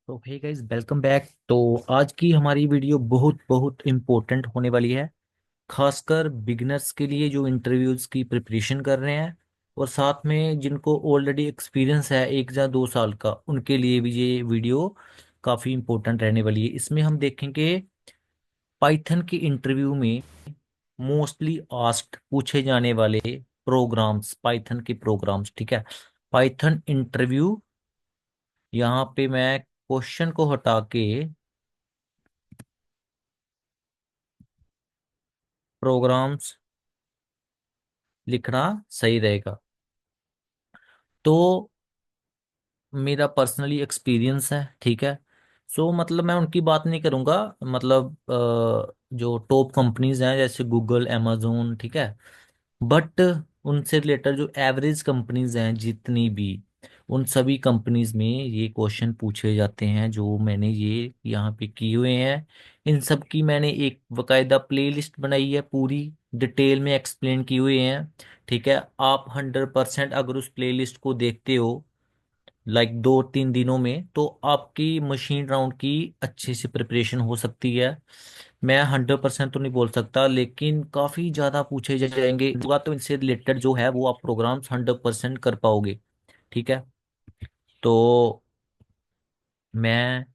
तो hey guys, welcome back. तो आज की हमारी वीडियो बहुत बहुत इम्पोर्टेंट होने वाली है, खासकर बिगिनर्स के लिए जो इंटरव्यूज की प्रिपरेशन कर रहे हैं और साथ में जिनको ऑलरेडी एक्सपीरियंस है 1 या 2 साल का, उनके लिए भी ये वीडियो काफ़ी इम्पोर्टेंट रहने वाली है। इसमें हम देखेंगे पाइथन के इंटरव्यू में मोस्टली आस्क्ड पूछे जाने वाले प्रोग्राम्स, पाइथन के प्रोग्राम्स। ठीक है, पाइथन इंटरव्यू। यहाँ पे मैं क्वेश्चन को हटा के प्रोग्राम्स लिखना सही रहेगा। तो मेरा पर्सनली एक्सपीरियंस है, ठीक है। सो मतलब मैं उनकी बात नहीं करूंगा, मतलब जो टॉप कंपनीज हैं जैसे गूगल, amazon, ठीक है। बट उनसे रिलेटेड जो एवरेज कंपनीज हैं जितनी भी, उन सभी कंपनीज में ये क्वेश्चन पूछे जाते हैं जो मैंने ये यहाँ पे किए हुए हैं। इन सब की मैंने एक बकायदा प्लेलिस्ट बनाई है, पूरी डिटेल में एक्सप्लेन की हुई है। ठीक है, आप 100% अगर उस प्लेलिस्ट को देखते हो लाइक 2-3 दिनों में, तो आपकी मशीन राउंड की अच्छी सी प्रिपरेशन हो सकती है। मैं 100% तो नहीं बोल सकता, लेकिन काफ़ी ज़्यादा पूछे जाएंगे होगा, तो इनसे रिलेटेड जो है वो आप प्रोग्राम्स 100% कर पाओगे। ठीक है। तो मैं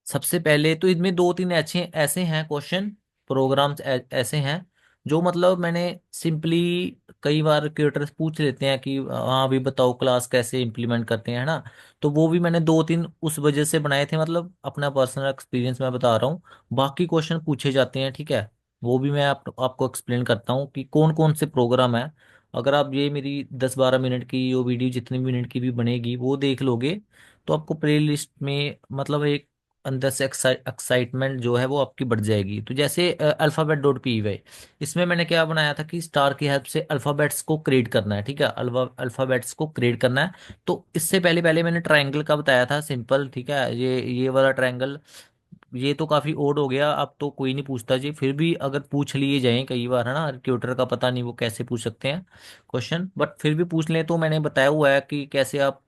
सबसे पहले तो इनमें 2-3 ऐसे ऐसे हैं क्वेश्चन, प्रोग्राम्स ऐसे हैं जो मतलब मैंने सिंपली, कई बार क्रिएटर्स पूछ लेते हैं कि हाँ अभी बताओ क्लास कैसे इंप्लीमेंट करते हैं, है ना। तो वो भी मैंने 2-3 उस वजह से बनाए थे, मतलब अपना पर्सनल एक्सपीरियंस मैं बता रहा हूँ। बाकी क्वेश्चन पूछे जाते हैं, ठीक है। वो भी मैं आपको एक्सप्लेन करता हूँ कि कौन कौन से प्रोग्राम है। अगर आप ये मेरी 10-12 मिनट की वो वीडियो जितने मिनट की भी बनेगी वो देख लोगे, तो आपको प्ले लिस्ट में मतलब एक अंदर से एक्साइटमेंट जो है वो आपकी बढ़ जाएगी। तो जैसे अल्फ़ाबेट डॉट पी वाई, इसमें मैंने क्या बनाया था कि स्टार की हेल्प से अल्फ़ाबेट्स को क्रिएट करना है। ठीक है, अल्फ़ाबेट्स को क्रिएट करना है। तो इससे पहले पहले मैंने ट्रायंगल का बताया था, सिंपल। ठीक है, ये वाला ट्रायंगल, ये तो काफी ओड हो गया, अब तो कोई नहीं पूछता जी। फिर भी अगर पूछ लिए जाएं कई बार, है ना, रिक्रूटर का पता नहीं वो कैसे पूछ सकते हैं क्वेश्चन, बट फिर भी पूछ लें तो मैंने बताया हुआ है कि कैसे आप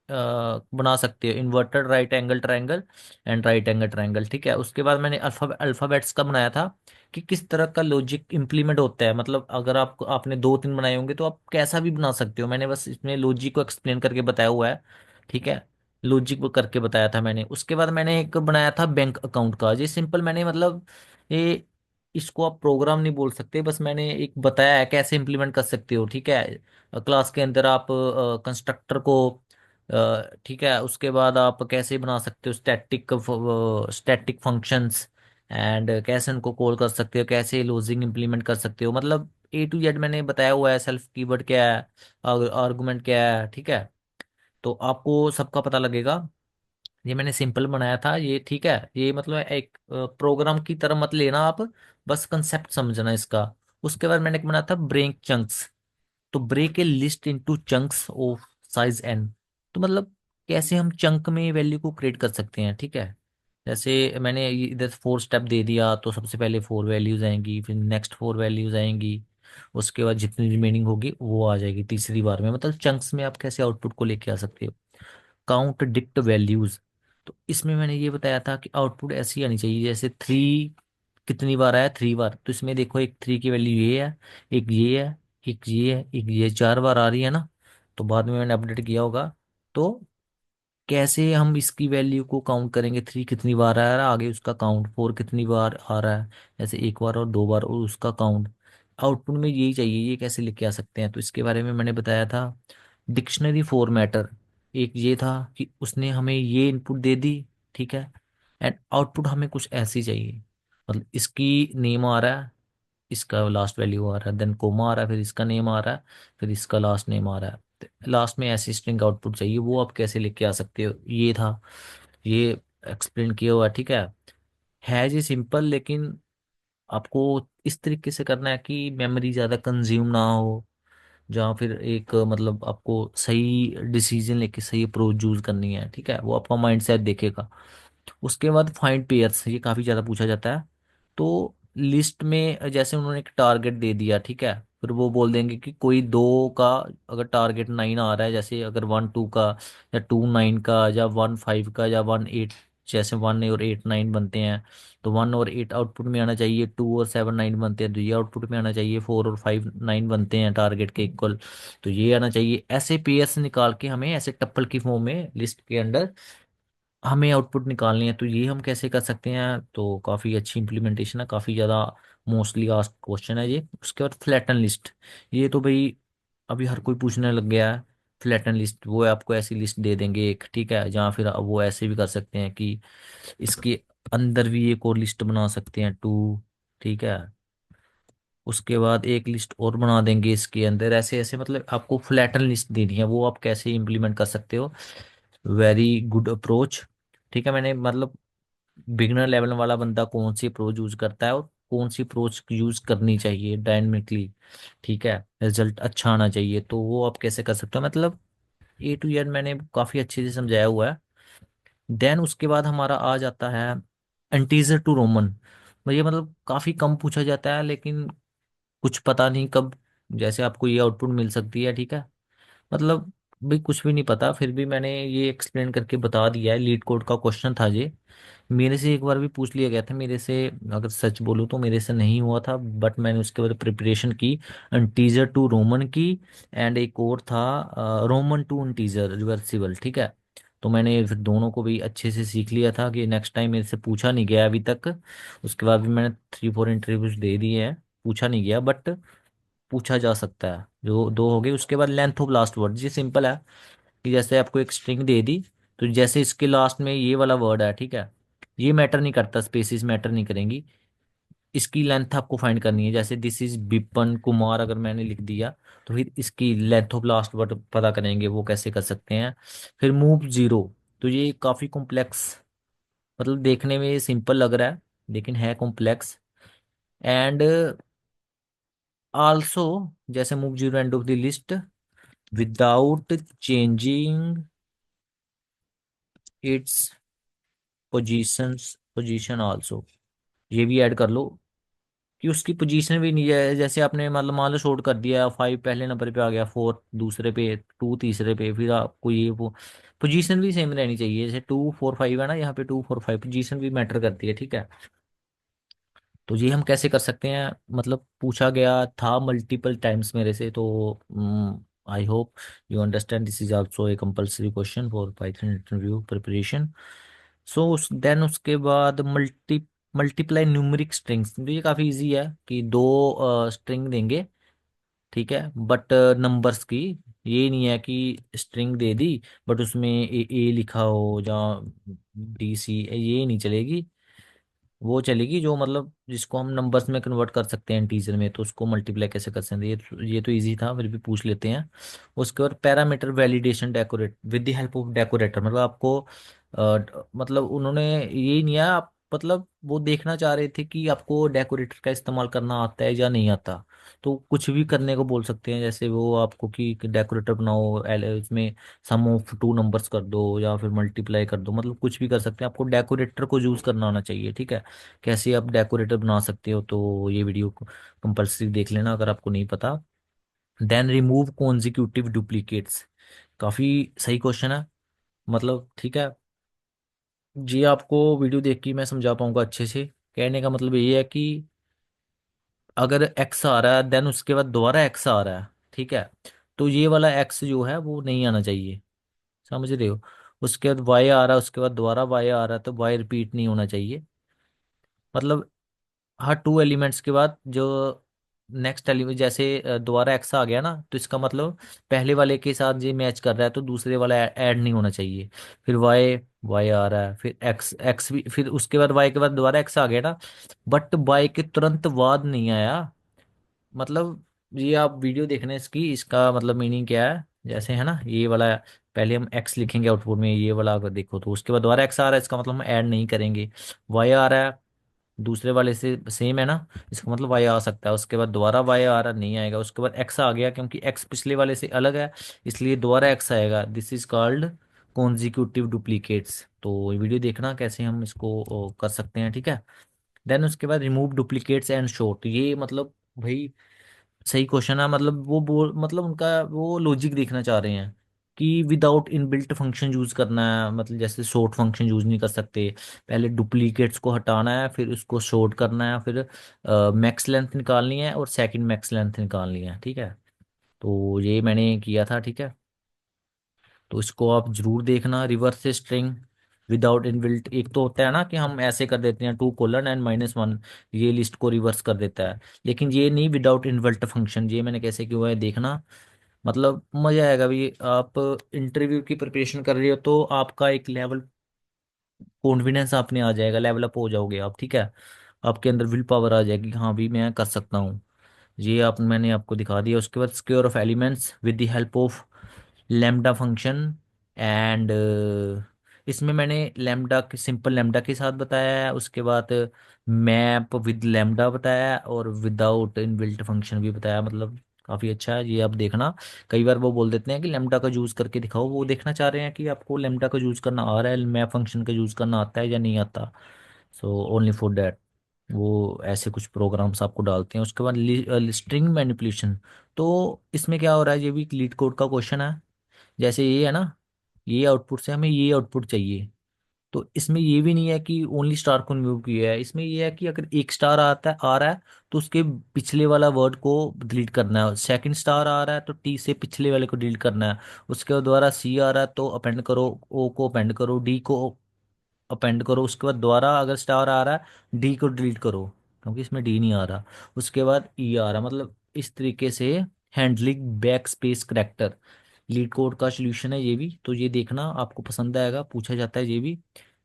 बना सकते हो inverted right angle triangle and right angle triangle. ठीक है, उसके बाद मैंने अल्फाबेट्स का बनाया था कि किस तरह का लॉजिक इंप्लीमेंट होता है। मतलब अगर आपने 2-3 बनाए होंगे तो आप कैसा भी बना सकते हो, मैंने बस इसमें लॉजिक को एक्सप्लेन करके बताया हुआ है। ठीक है, लॉजिक वो करके बताया था मैंने। उसके बाद मैंने एक बनाया था बैंक अकाउंट का। ये सिंपल मैंने मतलब ये, इसको आप प्रोग्राम नहीं बोल सकते, बस मैंने एक बताया है कैसे इंप्लीमेंट कर सकते हो। ठीक है, क्लास के अंदर आप कंस्ट्रक्टर को, ठीक है, उसके बाद आप कैसे बना सकते हो स्टैटिक फंक्शंस, एंड कैसे उनको कॉल कर सकते हो, कैसे लॉजिक इंप्लीमेंट कर सकते हो। मतलब A to Z मैंने बताया हुआ है। सेल्फ कीवर्ड क्या है, आर्गुमेंट क्या है, ठीक है। तो आपको सबका पता लगेगा। ये मैंने सिंपल बनाया था ये, ठीक है। ये मतलब एक प्रोग्राम की तरह मत लेना आप, बस कंसेप्ट समझना इसका। उसके बाद मैंने एक बनाया था ब्रेक चंक्स। तो break a list into chunks of size n। तो मतलब कैसे हम चंक में वैल्यू को क्रिएट कर सकते हैं। ठीक है, जैसे मैंने इधर 4 स्टेप दे दिया, तो सबसे पहले 4 वैल्यूज आएंगी, फिर नेक्स्ट 4 वैल्यूज आएंगी, उसके बाद जितनी रिमेनिंग होगी वो आ जाएगी तीसरी बार में। मतलब चंक्स में आप कैसे आउटपुट को लेके आ सकते हो। काउंट डिक्ट वैल्यूज, तो इसमें मैंने ये बताया था कि आउटपुट ऐसी आनी चाहिए जैसे 3 कितनी बार आया, 3 बार। तो इसमें देखो एक 3 की वैल्यू ये है, एक ये है, एक ये है, एक ये 4 बार आ रही है ना। तो बाद में मैंने अपडेट किया होगा। तो कैसे हम इसकी वैल्यू को काउंट करेंगे, 3 कितनी बार आ रहा है, आगे उसका काउंट, 4 कितनी बार आ रहा है, जैसे एक बार और 2 बार, और उसका काउंट। आउटपुट में यही चाहिए, ये कैसे लेके आ सकते हैं, तो इसके बारे में मैंने बताया था। डिक्शनरी फॉर्मेटर, एक ये था कि उसने हमें ये इनपुट दे दी, ठीक है, एंड आउटपुट हमें कुछ ऐसी चाहिए। मतलब इसकी नेम आ रहा है, इसका लास्ट वैल्यू आ रहा है, देन कोमा आ रहा है, फिर इसका नेम आ रहा है, फिर इसका लास्ट नेम आ रहा है, लास्ट में ऐसी स्ट्रिंग आउटपुट चाहिए। वो आप कैसे लेके आ सकते हो, ये था, ये एक्सप्लेन किया हुआ। ठीक है जी सिंपल, लेकिन आपको इस तरीके से करना है कि मेमोरी ज़्यादा कंज्यूम ना हो, जहाँ फिर एक मतलब आपको सही डिसीजन लेके सही अप्रोच यूज करनी है। ठीक है, वो आपका माइंड सेट देखेगा। उसके बाद फाइंड पेयर्स, ये काफ़ी ज़्यादा पूछा जाता है। तो लिस्ट में जैसे उन्होंने एक टारगेट दे दिया, ठीक है, फिर वो बोल देंगे कि कोई दो का अगर टारगेट 9 आ रहा है, जैसे अगर 1 2 का या 2 9 का या 1 5 का या 1 8, जैसे 1 और 8 9 बनते हैं तो 1 और 8 आउटपुट में आना चाहिए, 2 और 7 9 बनते हैं तो ये आउटपुट में आना चाहिए, 4 और 5 9 बनते हैं टारगेट के इक्वल तो ये आना चाहिए। ऐसे पेयर्स निकाल के हमें ऐसे टप्पल की फॉर्म में लिस्ट के अंदर हमें आउटपुट निकालनी है। तो ये हम कैसे कर सकते हैं, तो काफ़ी अच्छी इम्प्लीमेंटेशन है, काफ़ी ज़्यादा मोस्टली आस्क्ड क्वेश्चन है ये। उसके बाद फ्लैटन लिस्ट, ये तो भाई अभी हर कोई पूछने लग गया है। फ्लैटन लिस्ट वो आपको ऐसी लिस्ट दे देंगे एक, ठीक है, जहाँ फिर वो ऐसे भी कर सकते हैं कि इसके अंदर भी एक और लिस्ट बना सकते हैं 2, ठीक है। उसके बाद एक लिस्ट और बना देंगे इसके अंदर, ऐसे ऐसे मतलब आपको फ्लैटन लिस्ट देनी है, वो आप कैसे इम्प्लीमेंट कर सकते हो। वेरी गुड अप्रोच, ठीक है। मैंने मतलब बिगनर लेवल वाला बंदा कौन सी अप्रोच यूज करता है और कौन सी अप्रोच यूज करनी चाहिए डायनेमिकली, ठीक है, रिजल्ट अच्छा आना चाहिए, तो वो आप कैसे कर सकते हो, मतलब A to Z मैंने काफ़ी अच्छे से समझाया हुआ है। देन उसके बाद हमारा आ जाता है इंटीजर टू रोमन। ये मतलब काफ़ी कम पूछा जाता है, लेकिन कुछ पता नहीं कब जैसे आपको ये आउटपुट मिल सकती है, ठीक है। मतलब भाई कुछ भी नहीं पता, फिर भी मैंने ये एक्सप्लेन करके बता दिया है। लीड कोड का क्वेश्चन था ये, मेरे से एक बार भी पूछ लिया गया था, मेरे से अगर सच बोलूँ तो मेरे से नहीं हुआ था, बट मैंने उसके बाद प्रिपरेशन की इंटीजर टू रोमन की, एंड एक और था रोमन टू इंटीजर रिवर्सिबल, ठीक है। तो मैंने फिर दोनों को भी अच्छे से सीख लिया था कि नेक्स्ट टाइम मेरे से पूछा नहीं गया अभी तक। उसके बाद भी मैंने 3 4 इंटरव्यूज दे दिए हैं, पूछा नहीं गया, बट पूछा जा सकता है। जो दो हो गए, उसके बाद लेंथ ऑफ लास्ट वर्ड, ये सिंपल है कि जैसे आपको एक स्ट्रिंग दे दी, तो जैसे इसके लास्ट में ये वाला वर्ड है, ठीक है, ये मैटर नहीं करता, स्पेसिस मैटर नहीं करेंगी, इसकी लेंथ आपको फाइंड करनी है। जैसे दिस इज बिपन कुमार अगर मैंने लिख दिया, तो फिर इसकी लेंथ ऑफ लास्ट वर्ड पता करेंगे, वो कैसे कर सकते हैं। फिर मूव जीरो, तो ये काफ़ी कॉम्प्लेक्स, मतलब देखने में ये सिंपल लग रहा है लेकिन है कॉम्प्लेक्स। एंड आल्सो, जैसे move zero end of the list without changing its position also, ये भी ऐड कर लो कि उसकी पोजीशन भी नहीं है। जैसे आपने मतलब मान लो शॉर्ट कर दिया, 5 पहले नंबर पे आ गया, 4 दूसरे पे, 2 तीसरे पे, फिर आपको ये वो पोजीशन भी सेम रहनी चाहिए। जैसे 2 4 5 है ना, यहाँ पे 2 4 5 पोजीशन भी मैटर करती है, ठीक है। तो ये हम कैसे कर सकते हैं, मतलब पूछा गया था मल्टीपल टाइम्स मेरे से, तो I hope you understand this is also a compulsory question for Python interview preparation. So then उसके बाद मल्टीप्लाई न्यूमेरिक स्ट्रिंग्स, तो ये काफ़ी इजी है कि दो स्ट्रिंग देंगे, ठीक है, बट नंबर्स की। ये नहीं है कि स्ट्रिंग दे दी बट उसमें ए लिखा हो या DC, ये नहीं चलेगी। वो चलेगी जो मतलब जिसको हम नंबर्स में कन्वर्ट कर सकते हैं इंटीजर में, तो उसको मल्टीप्लाई कैसे कर सकते हैं, ये तो इजी था, फिर भी पूछ लेते हैं। उसके बाद parameter validation decorate with the help of decorator, मतलब आपको मतलब उन्होंने यही नहीं है, आप मतलब वो देखना चाह रहे थे कि आपको डेकोरेटर का इस्तेमाल करना आता है या नहीं आता। तो कुछ भी करने को बोल सकते हैं, जैसे वो आपको कि डेकोरेटर बनाओ, इसमें सम ऑफ 2 नंबर्स कर दो या फिर मल्टीप्लाई कर दो, मतलब कुछ भी कर सकते हैं, आपको डेकोरेटर को यूज करना आना चाहिए, ठीक है। कैसे आप डेकोरेटर बना सकते हो, तो ये वीडियो कंपल्सरी देख लेना अगर आपको नहीं पता। देन रिमूव कॉन्जिक्यूटिव डुप्लीकेट्स, काफ़ी सही क्वेश्चन है, मतलब ठीक है। जी आपको वीडियो देख के मैं समझा पाऊंगा अच्छे से। कहने का मतलब ये है कि अगर एक्स आ रहा है देन उसके बाद दोबारा एक्स आ रहा है, ठीक है, तो ये वाला एक्स जो है वो नहीं आना चाहिए, समझ रहे हो। उसके बाद वाई आ रहा है, उसके बाद दोबारा वाई आ रहा है, तो वाई रिपीट नहीं होना चाहिए। मतलब हर 2 एलिमेंट्स के बाद जो नेक्स्ट एलिमेंट, जैसे दोबारा एक्स आ गया ना, तो इसका मतलब पहले वाले के साथ ये मैच कर रहा है, तो दूसरे वाला ऐड नहीं होना चाहिए। फिर वाई वाई आ रहा है, फिर एक्स एक्स भी, फिर उसके बाद वाई के बाद दोबारा एक्स आ गया ना, बट वाई के तुरंत बाद नहीं आया। मतलब ये आप वीडियो देखने इसकी, इसका मतलब मीनिंग क्या है, जैसे है ना ये वाला, पहले हम एक्स लिखेंगे आउटपुट में, ये वाला अगर देखो तो उसके बाद दोबारा एक्स आ रहा है, इसका मतलब हम ऐड नहीं करेंगे। वाई आ रहा है दूसरे वाले से सेम है ना, इसका मतलब वाई आ सकता है, उसके बाद दोबारा वाई आ रहा नहीं आएगा, उसके बाद एक्स आ गया, क्योंकि एक्स पिछले वाले से अलग है इसलिए दोबारा एक्स आएगा। This is called consecutive duplicates. तो ये वीडियो देखना कैसे हम इसको कर सकते हैं, ठीक है। देन उसके बाद रिमूव डुप्लीकेट्स एंड शॉर्ट, ये मतलब भाई सही क्वेश्चन है, मतलब वो बोल मतलब उनका वो लॉजिक देखना चाह रहे हैं कि विदाउट इनबिल्ट फंक्शन यूज करना है, मतलब जैसे सॉर्ट फंक्शन यूज नहीं कर सकते, पहले डुप्लीकेट्स को हटाना है, फिर उसको सॉर्ट करना है, फिर मैक्स लेंथ निकालनी है और सेकंड मैक्स लेंथ निकालनी है, ठीक है। तो ये मैंने किया था, ठीक है। तो इसको आप जरूर देखना, रिवर्स स्ट्रिंग विदाउट इनबिल्ट। एक तो होता है ना कि हम ऐसे कर देते हैं 2:n-1, ये लिस्ट को रिवर्स कर देता है, लेकिन ये नहीं विदाउट इनबिल्ट फंक्शन। ये मैंने कैसे किया है देखना, मतलब मजा आएगा भी। आप इंटरव्यू की प्रिपरेशन कर रहे हो तो आपका एक लेवल कॉन्फिडेंस आपने आ जाएगा, लेवल अप हो जाओगे आप, ठीक है। आपके अंदर विल पावर आ जाएगी कि हाँ भी मैं कर सकता हूँ। ये आप मैंने आपको दिखा दिया। उसके बाद square of elements with the help of lambda function and, इसमें मैंने लैम्डा के सिंपल लैम्डा के साथ बताया है, उसके बाद मैप विद लैम्डा बताया और विदाउट इनबिल्ट फंक्शन भी बताया, मतलब काफ़ी अच्छा है। ये आप देखना, कई बार वो बोल देते हैं कि लैम्डा का यूज़ करके दिखाओ, वो देखना चाह रहे हैं कि आपको लैम्डा का यूज़ करना आ रहा है, मैप फंक्शन का यूज़ करना आता है या नहीं आता। सो ओनली फॉर दैट वो ऐसे कुछ प्रोग्राम्स आपको डालते हैं। उसके बाद स्ट्रिंग मैनिपुलेशन, तो इसमें क्या हो रहा है, ये भी लीड कोड का क्वेश्चन है। जैसे ये है ना, ये आउटपुट से हमें ये आउटपुट चाहिए, तो इसमें ये भी नहीं है कि ओनली स्टार को रिमूव किया है, इसमें ये है कि अगर एक स्टार आता है आ रहा है तो उसके पिछले वाला वर्ड को डिलीट करना है, सेकंड स्टार आ रहा है तो टी से पिछले वाले को डिलीट करना है, उसके बाद दोबारा सी आ रहा है तो अपेंड करो, ओ को अपेंड करो, डी को अपेंड करो, उसके बाद दोबारा अगर स्टार आ रहा है डी को डिलीट करो क्योंकि इसमें डी नहीं आ रहा, उसके बाद ई आ रहा, मतलब इस तरीके से handling back space character leet code का सॉल्यूशन है ये भी। तो ये देखना आपको पसंद आएगा, पूछा जाता है ये भी।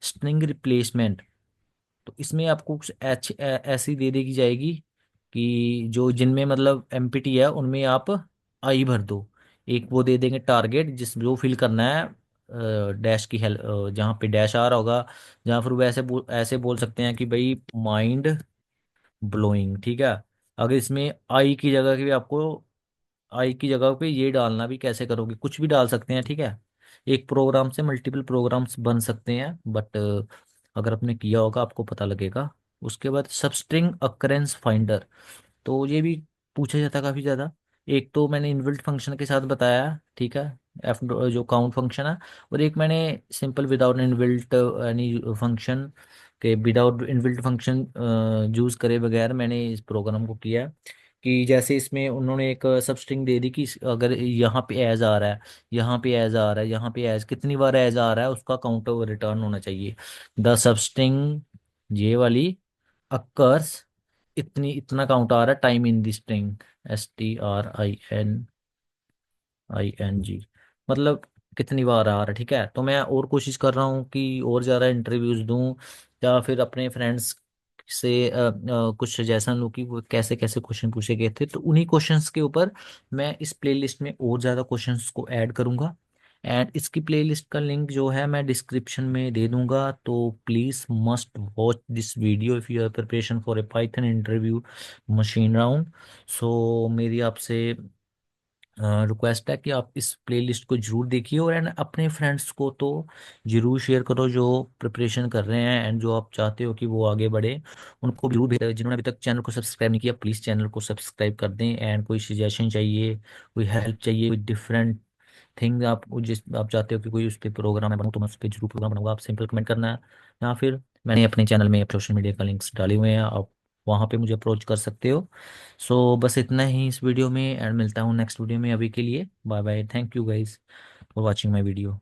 स्ट्रिंग रिप्लेसमेंट, तो इसमें आपको कुछ ऐसी दे देगी जाएगी कि जो जिनमें मतलब एम्प्टी है उनमें आप आई भर दो। एक वो दे देंगे टारगेट जिस जो फिल करना है डैश की हेल्प, जहाँ पे डैश आ रहा होगा, जहाँ फिर वो ऐसे बोल सकते हैं कि भाई माइंड ब्लोइंग, ठीक है। अगर इसमें आई की जगह भी आपको, आई की जगह पे ये डालना भी कैसे करोगे, कुछ भी डाल सकते हैं, ठीक है। एक प्रोग्राम से मल्टीपल प्रोग्राम्स बन सकते हैं, बट अगर आपने किया होगा आपको पता लगेगा। उसके बाद सबस्ट्रिंग अकरेंस फाइंडर, तो ये भी पूछा जाता है काफ़ी ज़्यादा। एक तो मैंने इनबिल्ट फंक्शन के साथ बताया, ठीक है, एफ जो काउंट फंक्शन है, और एक मैंने simple without inbuilt any function के विदाउट इनबिल्ट फंक्शन यूज़ करे बगैर मैंने इस प्रोग्राम को किया है। कि जैसे इसमें उन्होंने एक सब स्ट्रिंग दे दी कि अगर यहाँ पे एज आ रहा है, यहाँ पे एज आ रहा है, यहाँ पे एज कितनी बार एज आ रहा है उसका काउंट रिटर्न होना चाहिए। द सब स्ट्रिंग ये वाली अक्कर्स इतनी इतना काउंट आ रहा है time in the string, STRING, मतलब कितनी बार आ रहा है, ठीक है। तो मैं और कोशिश कर रहा हूँ कि और ज़्यादा इंटरव्यूज दूं या फिर अपने फ्रेंड्स से कुछ सजेशन लूँ कि वो कैसे कैसे क्वेश्चन पूछे गए थे, तो उन्हीं क्वेश्चंस के ऊपर मैं इस प्लेलिस्ट में और ज़्यादा क्वेश्चंस को ऐड करूँगा। एंड इसकी प्लेलिस्ट का लिंक जो है मैं डिस्क्रिप्शन में दे दूंगा, तो please must watch this video if you are preparation for a Python interview machine round. So मेरी आपसे रिक्वेस्ट है कि आप इस प्लेलिस्ट को जरूर देखिए और एंड अपने फ्रेंड्स को तो जरूर शेयर करो जो प्रिपरेशन कर रहे हैं एंड जो आप चाहते हो कि वो आगे बढ़े, उनको जरूर भेजें। जिन्होंने अभी तक चैनल को सब्सक्राइब नहीं किया प्लीज़ चैनल को सब्सक्राइब कर दें। एंड कोई सजेशन चाहिए, कोई हेल्प चाहिए, कोई डिफरेंट थिंग आप जिस आप चाहते हो कि कोई उस पर प्रोग्राम है बनूँ तो मैं उस पर जरूर प्रोग्राम बनाऊंगा, आप सिंपल कमेंट करना है। या फिर मैंने अपने चैनल में सोशल मीडिया का लिंक्स डाले हुए हैं, आप वहाँ पे मुझे अप्रोच कर सकते हो। सो बस इतना ही इस वीडियो में, एंड मिलता हूँ नेक्स्ट वीडियो में। अभी के लिए bye bye, thank you guys for watching my video.